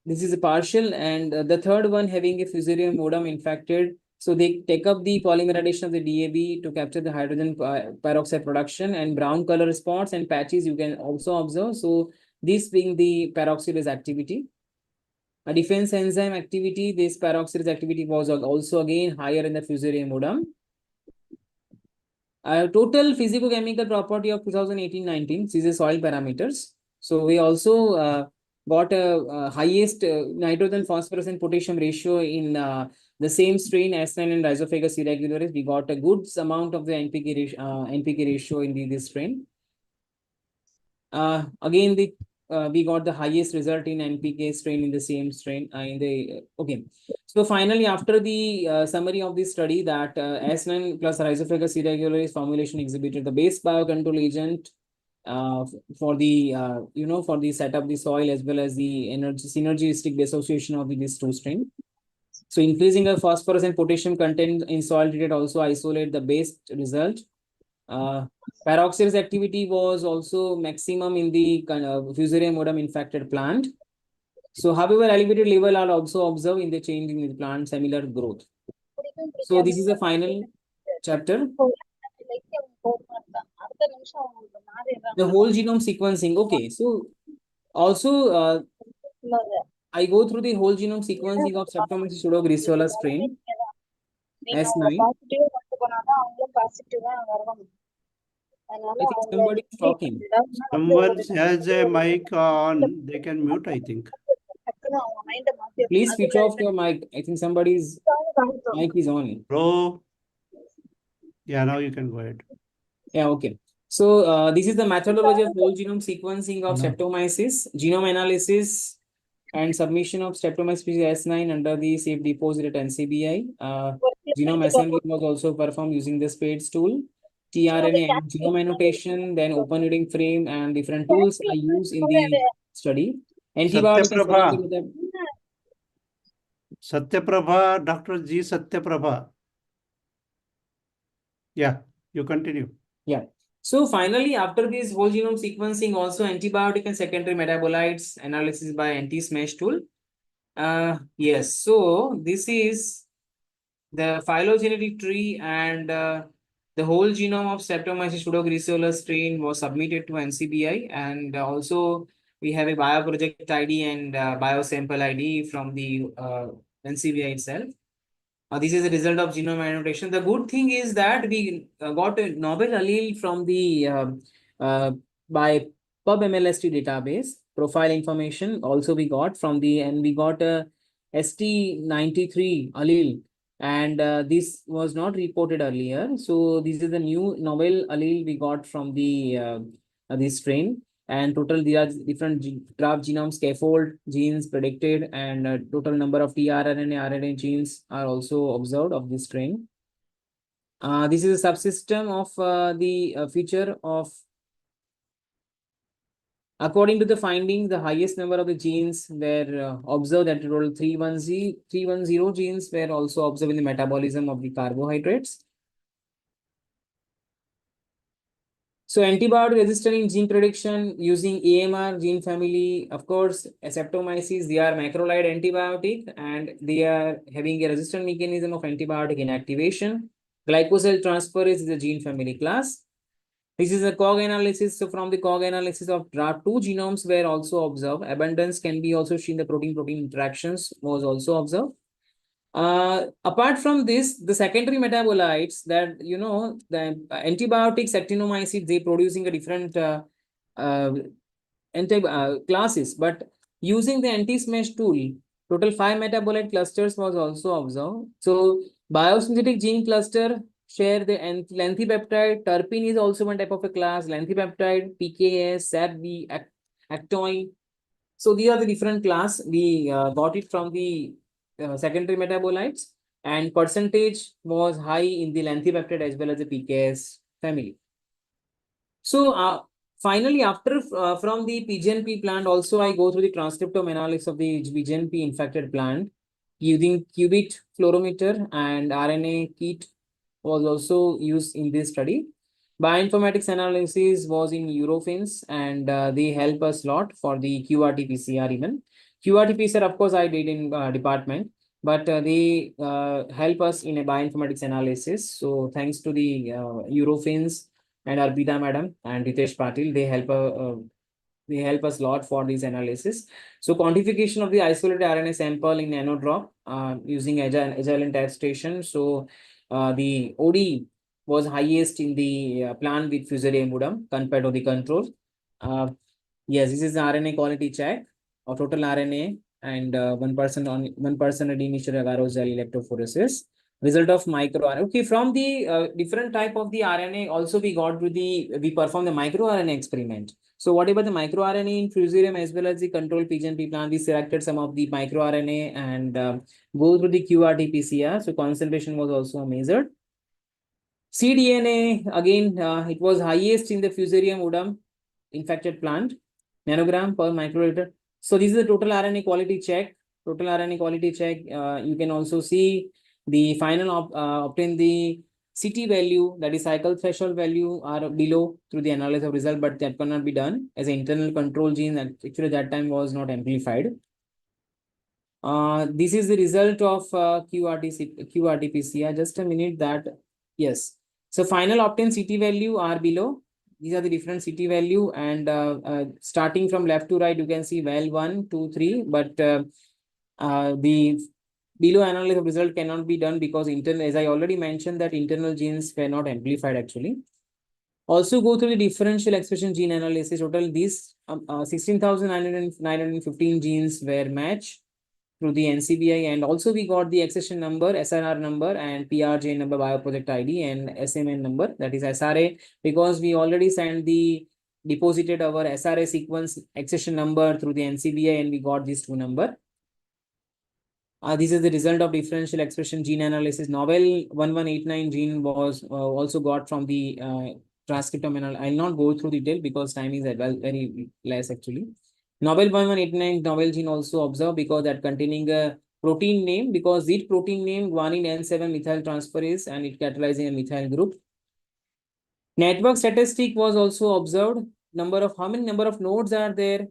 This is a partial, and the third one having a Fusarium modum infected. So they take up the polymerization of the DAB to capture the hydrogen peroxide production, and brown color spots and patches you can also observe. So this being the peroxidase activity. A defense enzyme activity, this peroxidase activity was also again higher in the Fusarium modum. Total physicochemical property of 2018-19, these are soil parameters. So we also got a highest nitrogen, phosphorus and potassium ratio in the same strain S9 and Rhizophagus irregularis. We got a good amount of the NPK ratio in this strain. Again, we got the highest result in NPK strain in the same strain okay. So finally, after the summary of this study, that S9 plus Rhizophagus irregularis formulation exhibited the base biocontrol agent for the for the setup of the soil as well as the synergistic dissociation of these two strains. So increasing the phosphorus and potassium content in soil treated also isolate the base result. Peroxidase activity was also maximum in the Fusarium modum infected plant. So however, elevated level are also observed in the change in the plant similar growth. So this is the final chapter. The whole genome sequencing. Okay, so Also, I go through the whole genome sequencing of Streptomyces pseudoagricola strain S9. I think somebody is talking. Someone has a mic on, they can mute, I think. Please switch off your mic. I think somebody's mic is on. Bro. Yeah, now you can go ahead. Yeah, okay. So this is the methodology of whole genome sequencing of No. Streptomyces, genome analysis and submission of Streptomyces species S9 under the safe deposit at NCBI. Genome assembly was also performed using the SPADES tool. tRNA and genome annotation, then open reading frame and different tools I use in the study. Antibiotic and Satyaprabha. secondary Satyaprabha, Dr. G. Satyaprabha. Yeah, you continue. Yeah. So finally, after this whole genome sequencing, also antibiotic and secondary metabolites analysis by anti-smash tool. Yes. So this is the phylogenetic tree, and the whole genome of Streptomyces pseudoagricola strain was submitted to NCBI, and also we have a bioproject ID and biosample ID from the NCBI itself. This is a result of genome annotation. The good thing is that we got a novel allele from the by PubMLST database. Profile information also we got from the, and we got a ST93 allele, and this was not reported earlier. So this is the new novel allele we got from the this strain. And total, there are different draft genome scaffold genes predicted, and total number of tRNA, RNA genes are also observed of this strain. This is a subsystem of the feature of, according to the findings, the highest number of the genes were observed at total 310 genes were also observed in the metabolism of the carbohydrates. So antibiotic resistant in gene prediction using AMR gene family, of course, Streptomyces, they are macrolide antibiotic, and they are having a resistant mechanism of antibiotic inactivation. Glycoside transferase is a gene family class. This is a COG analysis. So from the COG analysis of two genomes were also observed. Abundance can be also seen, the protein-protein interactions was also observed. Apart from this, the secondary metabolites that, you know, the antibiotics, actinomycetes, they producing a different classes, but using the anti-smash tool, total 5 metabolite clusters was also observed. So biosynthetic gene cluster share the lengthy peptide. Terpene is also one type of a class. Lengthy peptide, PKS, SAPB, actoin. So these are the different class. We got it from the secondary metabolites, and percentage was high in the lengthy peptide as well as the PKS family. So finally, after from the PGNP plant, also I go through the transcriptome analysis of the PGNP infected plant using qubit fluorometer, and RNA kit was also used in this study. Bioinformatics analysis was in Eurofins, and they help us a lot for the QRT-PCR even. QRT-PCR, of course, I did in department, but they help us in a bioinformatics analysis. So thanks to the Eurofins and Arpita madam and Ritesh Patil, they help us a lot for this analysis. So quantification of the isolated RNA sample in nanodrop using Agilent test station. So the OD was highest in the plant with Fusarium modem compared to the control. Yes, this is the RNA quality check of total RNA, and 1% at initial agarose electrophoresis. Result of micro RNA. Okay, from the different type of the RNA, also we performed the micro RNA experiment. So whatever the micro RNA in Fusarium as well as the control PGNP plant, we selected some of the micro RNA and go through the QRT-PCR. So concentration was also measured. cDNA, again, it was highest in the Fusarium odum infected plant, nanogram per microliter. So this is the total RNA quality check. Total RNA quality check. You can also see the final obtain the CT value, that is cycle threshold value, are below through the analysis of result, but that cannot be done as an internal control gene that actually that time was not amplified. This is the result of QRT-PCR. Just a minute that, yes. So final obtained CT value are below. these are the different city value, and starting from left to right, you can see well 1, 2, 3, but the below analysis of result cannot be done because internal, as I already mentioned, that internal genes were not amplified actually. Also go through the differential expression gene analysis. Total these 16,915 genes were matched through the NCBI, and also we got the accession number, SRR number, and PRJ number, bioproject ID, and SMN number, that is SRA, because we already sent the deposited our SRA sequence accession number through the NCBI, and we got these two number. This is the result of differential expression gene analysis. Novel 1189 gene was also got from the transcriptome. I'll not go through detail because time is very less actually. Novel 1189 novel gene also observed because that containing a protein name, because this protein name guanine N7 methyl transferase, and it catalyzing a methyl group. Network statistic was also observed. How many number of nodes are there?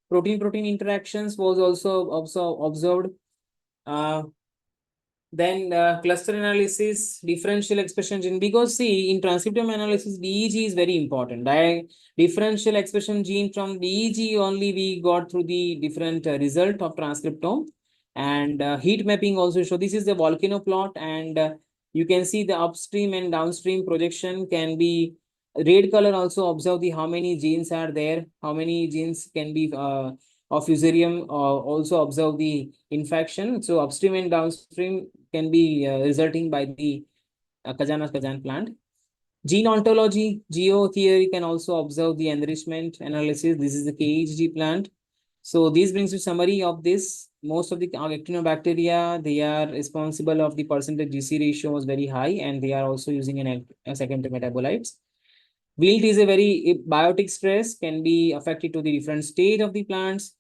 Protein interactions was also observed. Then cluster analysis, differential expression gene, because see in transcriptome analysis DEG is very important. Differential expression gene from DEG only we got through the different result of transcriptome, and heat mapping also show. This is the volcano plot, and you can see the upstream and downstream projection can be red color. Also observe the how many genes are there, how many genes can be of fusarium, also observe the infection. So upstream and downstream can be resulting by the Cajanus cajan plant. Gene ontology, geo theory can also observe the enrichment analysis. This is the KHG plant. So this brings you summary of this. Most of the actinobacteria, they are responsible of the percentage GC ratio was very high, and they are also using a secondary metabolites. Wilt is a very biotic stress, can be affected to the different stage of the plants.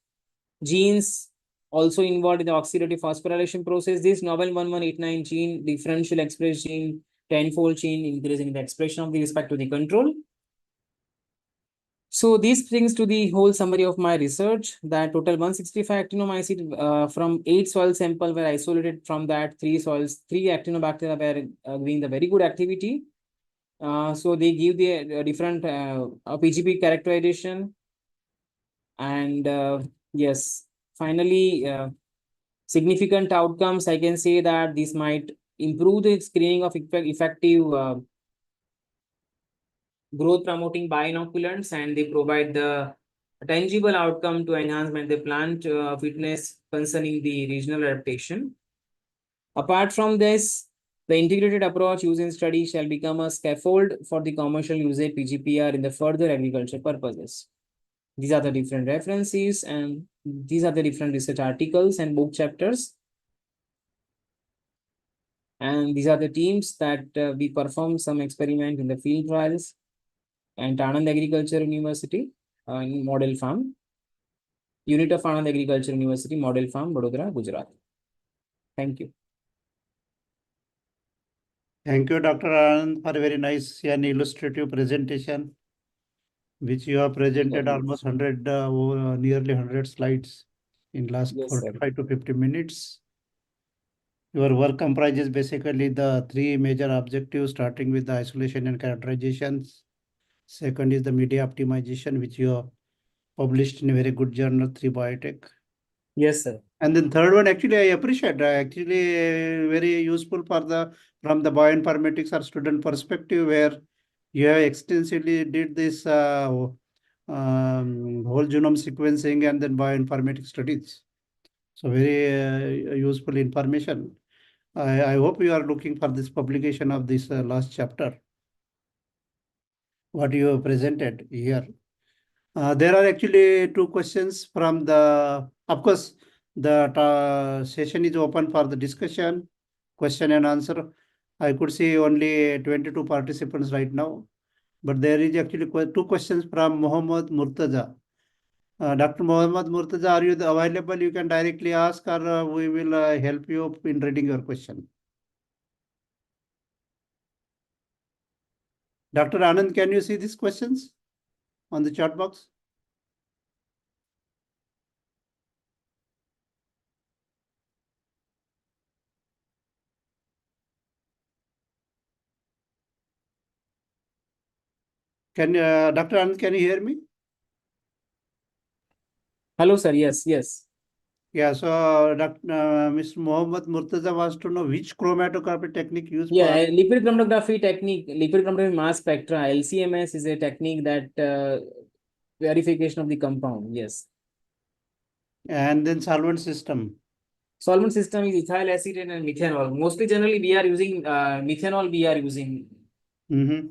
Genes also involved in the oxidative phosphorylation process. This novel 1189 gene, differential express gene, tenfold gene, increasing the expression of the respect to the control. So these brings to the whole summary of my research, that total 165 actinomycetes from 8 soil sample were isolated. From that 3 actinobacteria were doing the very good activity. So they give the different PGP characterization, and yes, finally, significant outcomes. I can say that this might improve the screening of effective growth promoting bioinoculants, and they provide the tangible outcome to enhancement the plant fitness concerning the regional adaptation. Apart from this, the integrated approach used in study shall become a scaffold for the commercial usage PGPR in the further agriculture purposes. These are the different references, and these are the different research articles and book chapters. And these are the teams that we perform some experiment in the field trials and Anand Agriculture University in Model Farm, unit of Anand Agriculture University, Model Farm, Vadodara, Gujarat. Thank you. Thank you, Dr. Anand, for a very nice and illustrative presentation, which you have presented almost 100, nearly 100 slides in last 45 to 50 minutes. Your work comprises basically the 3 major objectives, starting with the isolation and characterizations. Second is the media optimization, which you have published in a very good journal, 3 Biotech. Yes, sir. And then third one, actually, I appreciate, actually very useful for from the bioinformatics or student perspective, where you have extensively did this whole genome sequencing and then bioinformatics studies. So very useful information. I hope you are looking for this publication of this last chapter, what you have presented here. There are actually 2 questions from of course, the session is open for the discussion, question and answer. I could see only 22 participants right now, but there is actually 2 questions from Mohammad Murtaza. Dr. Mohammad Murtaza, are you available? You can directly ask, or we will help you in reading your question. Dr. Anand, can you see these questions on the chat box? Can Dr. Anand, can you hear me? Hello, sir. Yes, yes. Yeah, so Mr. Mohammed Murtaza wants to know which chromatography technique used Yeah, for. lipid chromatography technique, lipid chromatography mass spectra, LCMS is a technique that verification of the compound. Yes. And then solvent system. Solvent system is ethyl acetate and methanol. Mostly, generally, we are using methanol. We are using. Mm-hmm.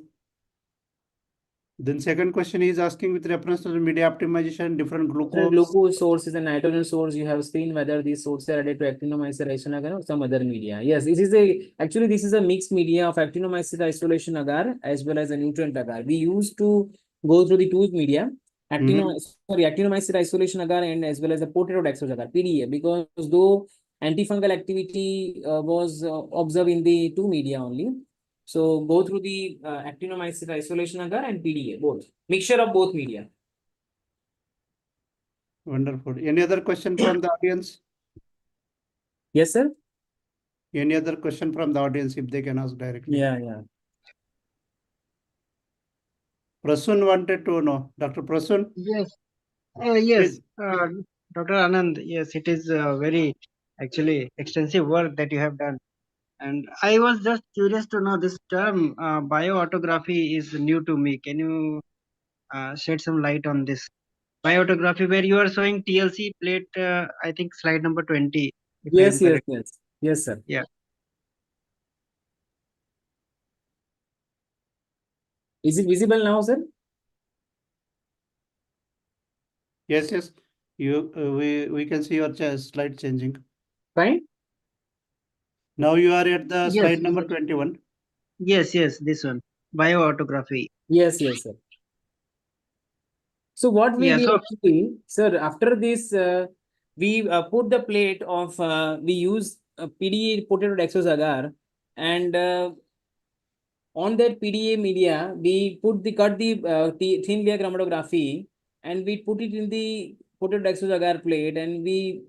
Then second question is asking with reference to the media optimization, different Different glucose. glucose sources and nitrogen source. You have seen whether these sources are added to actinomycete isoagar or some other media. Yes, this is actually this is a mixed media of actinomycete isolation agar as well as a nutrient agar. We used to go through the two media, actinomycete isolation agar and as well as the potato agar (PDA), because though antifungal activity was observed in the two media only. So go through the actinomycete isolation agar and PDA, both mixture of both media. Wonderful. Any other question from the audience? Yes, sir. Any other question from the audience if they can ask directly? Yeah. Prasun wanted to know. Dr. Prasun, Yes, yes, please. Dr. Anand, yes, it is very actually extensive work that you have done. And I was just curious to know this term, bioautography is new to me. Can you shed some light on this? Bioautography, where you are showing TLC plate, I think slide number 20, if I am correct. Yes, sir. Yeah. Is it visible now, sir? Yes. We can see your slide changing. Fine. Now you are at the Yes, slide number 21. Yes, this one, bioautography. Yes, sir. So what we Yeah, did so actually, sir, after this, we put the plate of, we use PDA potato dextrose agar, and on that PDA media, we put the cut the thin layer chromatography, and we put it in the potato dextrose agar plate, and we,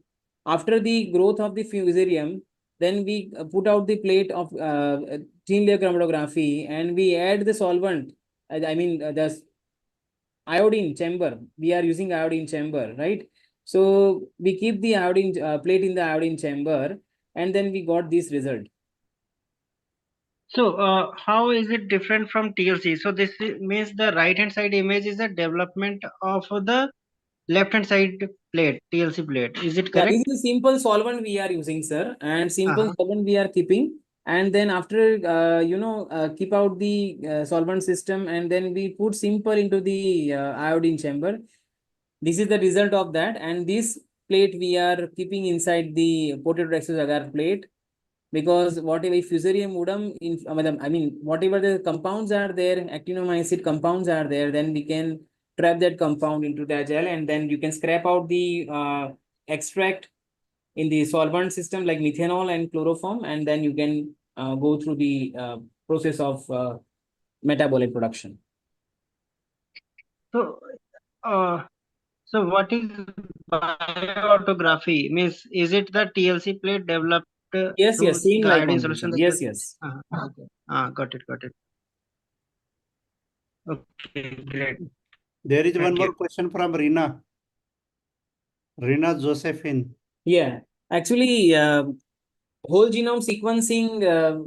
after the growth of the fusarium, then we put out the plate of thin layer chromatography, and we add the solvent. I mean, the iodine chamber. We are using iodine chamber, right? So we keep the iodine plate in the iodine chamber, and then we got this result. So, how is it different from TLC? So, means the right hand side image is a development of the left hand side plate, TLC plate. Is it Yeah, correct? this is a simple solvent we are using, sir, and simple Uh-huh. solvent we are keeping. And then after, keep out the solvent system, and then we put simple into the iodine chamber. This is the result of that, and this plate we are keeping inside the potato dextrose agar plate, because whatever fusarium udum in, I mean, whatever the compounds are there, actinomycete compounds are there, then we can trap that compound into the gel, and then you can scrape out the extract in the solvent system like methanol and chloroform, and then you can go through the process of metabolic production. So, uh, so what is bioautography? Means is it the TLC plate developed Yes, through same the like iodine only, sir. solution? Yes. Okay. Got it. Okay, great. There is one Thank more you. question from Rina. Rina Josephine. Yeah, actually, whole genome sequencing,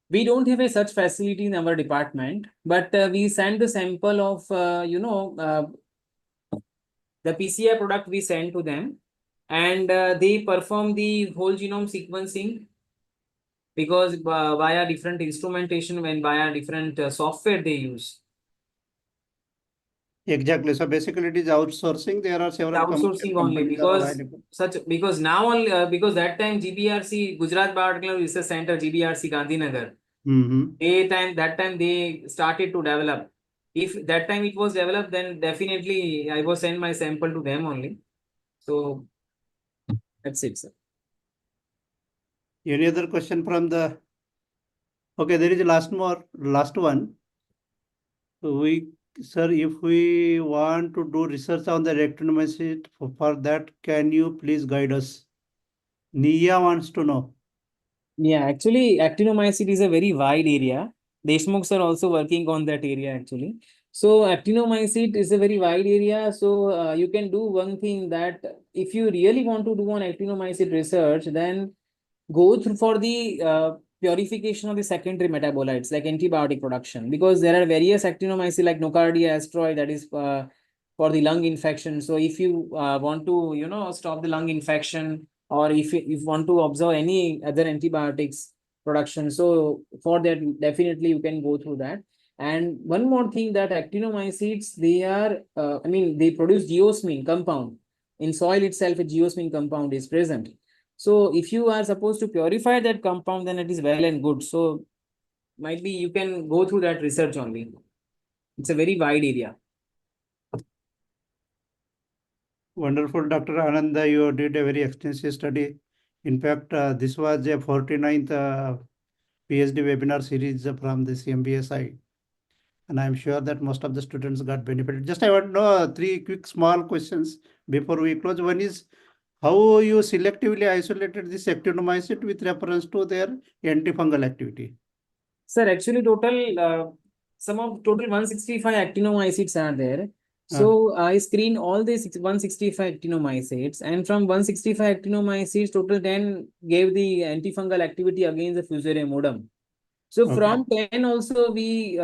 we don't have a such facility in our department, but we send the sample of, the PCI product we send to them, and they perform the whole genome sequencing, because via different instrumentation and via different software they use. Exactly. So basically it is outsourcing. There are several commercial Outsourcing only, companies that are because available. because now only because that time GBRC, Gujarat Biotechnology Research Center, GBRC Gandhinagar, that time they started to develop. If that time it was developed, then definitely I was send my sample to them only. So that's it, sir. Any other question from the? Okay, there is a last one. Sir, if we want to do research on the actinomycete, for that, can you please guide us? Nia wants to know. Yeah, actually, actinomycete is a very wide area. Deshmukhs are also working on that area actually. So actinomycete is a very wide area. So you can do one thing, that if you really want to do an actinomycete research, then go through for the purification of the secondary metabolites like antibiotic production, because there are various actinomycete like Nocardia astroi, that is for the lung infection. So if you want to, stop the lung infection, or if you want to observe any other antibiotics production, so for that definitely you can go through that. And one more thing, that actinomycetes, they are, they produce geosmin compound. In soil itself, a geosmin compound is present. So if you are supposed to purify that compound, then it is well and good. So might be you can go through that research only. It's a very wide area. Wonderful, Dr. Ananda. You did a very extensive study. In fact, this was a 49th PhD webinar series from the CMBA side. And I'm sure that most of the students got benefited. Just I want to know three quick small questions before we close. One is, how you selectively isolated this actinomycete with reference to their antifungal activity? Sir, actually total 165 actinomycetes are there. So I screen all these 165 actinomycetes, and from 165 actinomycetes, total 10 gave the antifungal activity against the Fusarium modum. So from 10 also we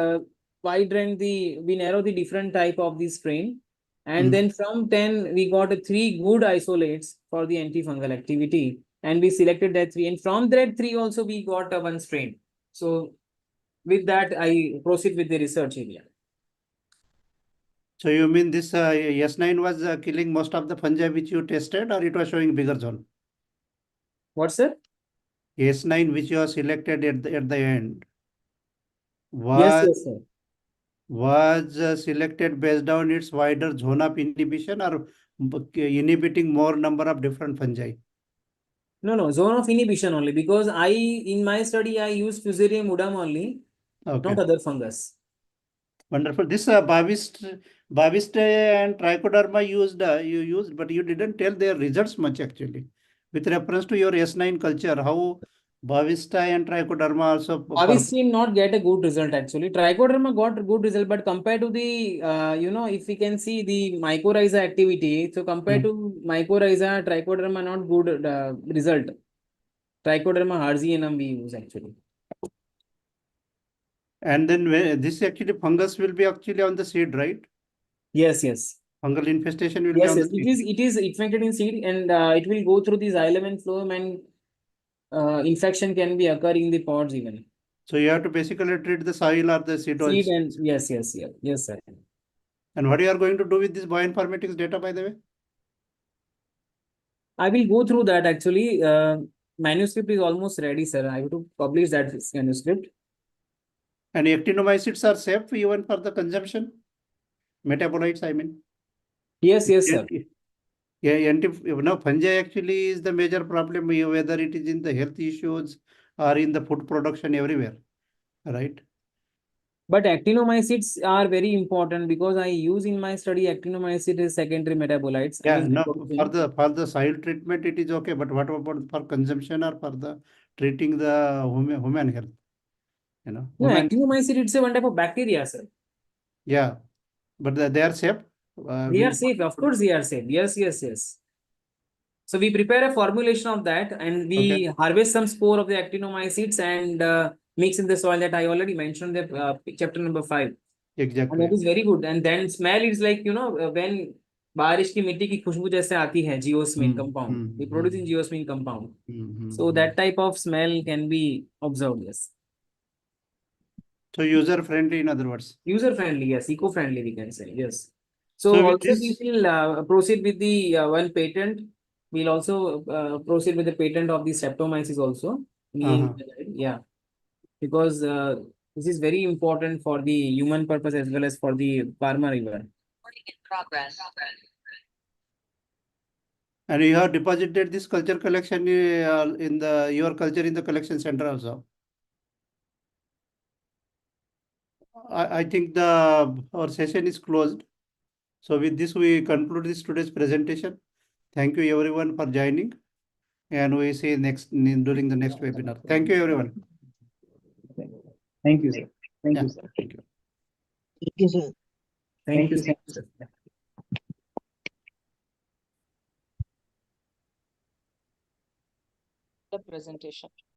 we narrow the different type of the strain. And then from 10, we got 3 good isolates for the antifungal activity. And we selected that 3. And from that 3 also we got 1 strain. So with that, I proceed with the research area. So you mean this S9 was killing most of the fungi which you tested, or it was showing bigger zone? What, sir? S9 which you have selected at the end Yes, was sir. selected based on its wider zone of inhibition, or inhibiting more number of different fungi? No, zone of inhibition only, because in my study, I used Fusarium modum only, not other fungus. Wonderful. This Baviste and Trichoderma you used, but you didn't tell their results much actually. With reference to your S9 culture, how Bavista and Trichoderma also Baviste not get a good result actually. Trichoderma got a good result, but compared to the, if we can see the mycorrhiza activity, so compared to mycorrhiza, Trichoderma not good result. Trichoderma harzianum we use actually. And then this actually fungus will be actually on the seed, right? Yes. Fungal infestation will be on the seed. It is infected in seed, and it will go through the xylem and phloem, and infection can be occurring in the pods even. So you have to basically treat the soil or the seed oils. Seed, and yes, sir. And what you are going to do with this bioinformatics data, by the way? I will go through that actually. Manuscript is almost ready, sir. I have to publish that manuscript. And actinomycetes are safe even for the consumption? Metabolites, I mean. Yes, sir. Yeah, fungi actually is the major problem, whether it is in the health issues or in the food production everywhere, right? But actinomycetes are very important, because I use in my study actinomycete is secondary metabolites. Yeah, no, for the soil treatment it is okay, but what about for consumption or for the treating the human health? No, actinomycete it's a one type of bacteria, sir. Yeah, but they are safe. They are safe, of course they are safe. Yes. So we prepare a formulation of that, and we harvest some spore of the actinomycetes and mix in the soil, that I already mentioned the chapter number 5. Exactly. And that is very good. And then smell is like, when बारिश की मिट्टी की खुशबू जैसे आती है, geosmin compound. We produce in geosmin compound. So that type of smell can be observed, yes. So user friendly, in other words. User friendly, yes. Eco friendly, we can say, yes. So also we will proceed with the one patent. We'll also proceed with the patent of the streptomyces also. Yeah, because this is very important for the human purpose as well as for the pharma river. In progress. And you have deposited this culture collection in your culture in the collection center also. I think our session is closed. So with this, we conclude this today's presentation. Thank you everyone for joining, and we see during the next webinar. Thank you everyone. Thank you, sir. Thank you, sir. Thank you. Thank you, sir. Thank you, sir. The presentation.